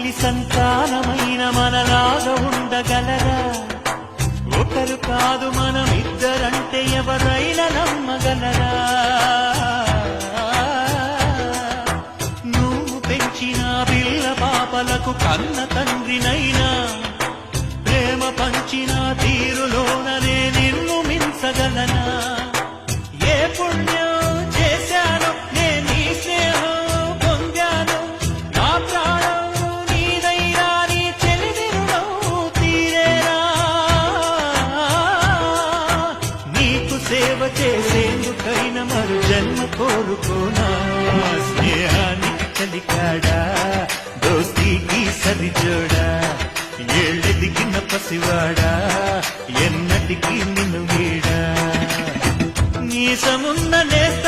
ఒకరి సంతానమైన మనలాగా ఉండగలరా? ఒకరు కాదు మనం ఇద్దరంటే ఎవరైనా నమ్మగలరా? నువ్వు పెంచిన పిల్ల పాపలకు కన్న తండ్రినైనా ప్రేమ పంచిన తీరులోననే నిన్ను మించగలనా? ఏ పుణ్యం చేశాను నేను నీ స్నేహం పొందాను, నా ప్రాణం నీదైనా నీ చెలిమి రుణం తీరేరా? నీకు సేవ చేసేందుకైనా మరు జన్మ కోరుకోనా? స్నేహానికి కలికాడా, దోస్తీకి సరిజోడా, ఏళ్ళెదిగిన పసివాడా ఎన్నటికీ నిన్ను వీడా? నీసమున్న నేస్త